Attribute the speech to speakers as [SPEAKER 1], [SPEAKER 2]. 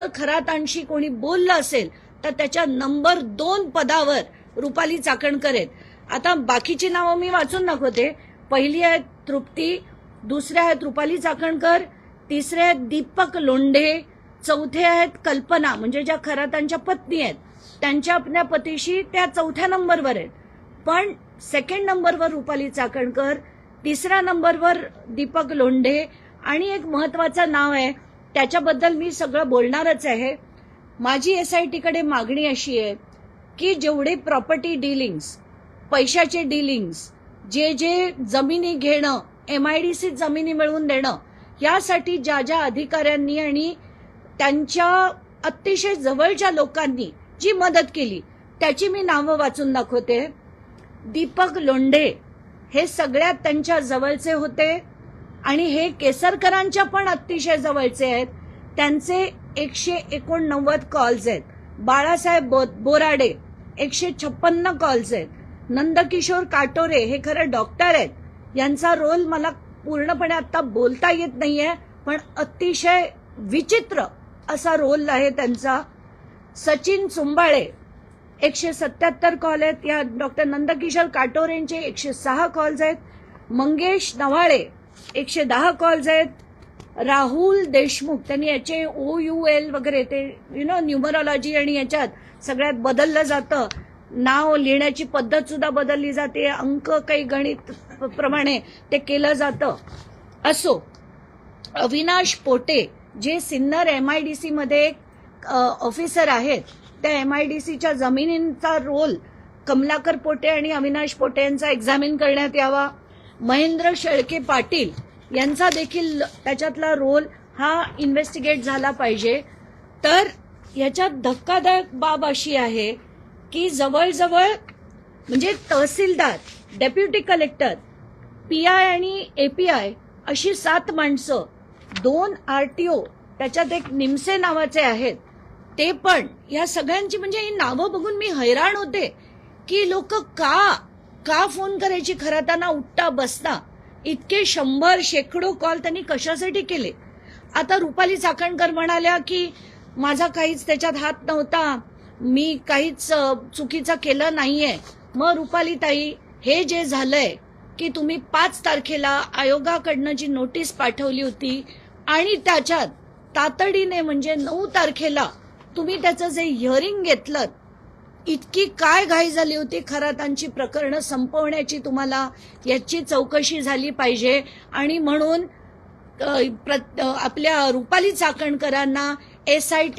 [SPEAKER 1] खरातांशी कोणी बोललं असेल तर त्याच्या नंबर 2 पदावर रुपाली चाकणकर आहेत. आता बाकीची नावं मी वाचून दाखवते. पहिली आहे तृप्ती, दुसऱ्या आहेत रुपाली चाकणकर, तिसरे आहेत दीपक लोंढे, चौथे आहेत कल्पना म्हणजे ज्या खरातांच्या पत्नी आहेत त्यांच्या आपल्या पतीशी त्या 4थ्या नंबरवर आहेत. पण 2nd नंबरवर रुपाली चाकणकर, 3ऱ्या नंबरवर दीपक लोंढे आणि एक महत्वाचं नाव आहे त्याच्याबद्दल मी सगळं बोलणारच आहे. माझी SIT कडे मागणी अशी आहे की जेवढे प्रॉपर्टी डिलिंग्स, पैशाचे डिलिंग्स, जे जमिनी घेणं, MIDC जमिनी मिळवून देणं, यासाठी ज्या ज्या अधिकाऱ्यांनी आणि त्यांच्या अतिशय जवळच्या लोकांनी जी मदत केली त्याची मी नावं वाचून दाखवते. दीपक लोंढे हे सगळ्यात त्यांच्या जवळचे होते आणि हे केसरकरांच्या पण अतिशय जवळचे आहेत. त्यांचे 189 कॉल्स आहेत. बाळासाहेब बोराडे 156 कॉल्स आहेत. नंदकिशोर काटोरे हे खरं डॉक्टर आहेत, यांचा रोल मला पूर्णपणे आता बोलता येत नाहीये पण अतिशय विचित्र असा रोल आहे त्यांचा. सचिन चुंबाळे 177 कॉल आहेत. या डॉक्टर नंदकिशोर काटोरेंचे 106 कॉल्स आहेत. मंगेश नवाळे 110 कॉल्स आहेत. राहुल देशमुख त्यांनी याचे OUL वगैरे ते न्यूमरोलॉजी आणि याच्यात सगळ्यात बदललं जातं, नाव लिहिण्याची पद्धत सुद्धा बदलली जाते, अंक काही गणित प्रमाणे ते केलं जातं. असो, अविनाश पोटे जे सिन्नर MIDC मध्ये ऑफिसर आहेत, त्या MIDCच्या जमिनींचा रोल कमलाकर पोटे आणि अविनाश पोटे यांचा एक्झामिन करण्यात यावा. महेंद्र शेळके पाटील यांचा देखील त्याच्यातला रोल हा इन्व्हेस्टिगेट झाला पाहिजे. तर याच्यात धक्कादायक बाब अशी आहे की जवळजवळ म्हणजे तहसीलदार, डेप्युटी कलेक्टर, PI आणि API अशी 7 माणसं, 2 RTO, त्याच्यात एक निमसे नावाचे आहेत ते पण, या सगळ्यांची म्हणजे ही नावं बघून मी हैराण होते की लोक का फोन करायची खराताना उठता बसता. इतके 100 शेकडो कॉल त्यांनी कशासाठी केले. आता रुपाली चाकणकर म्हणाल्या की माझा काहीच त्याच्यात हात नव्हता, मी काहीच चुकीचं केलं नाहीये. मग रुपाली ताई, हे जे झालंय की तुम्ही 5 तारखेला आयोगाकडनं जी नोटीस पाठवली होती आणि त्याच्यात तातडीने म्हणजे 9 तारखेला तुम्ही त्याचं जे हिअरिंग घेतलं, इतकी काय घाई झाली होती खरातांची प्रकरणं संपवण्याची, तुम्हाला याची चौकशी झाली पाहिजे. आणि म्हणून आपल्या रुपाली चाकणकरांना SIT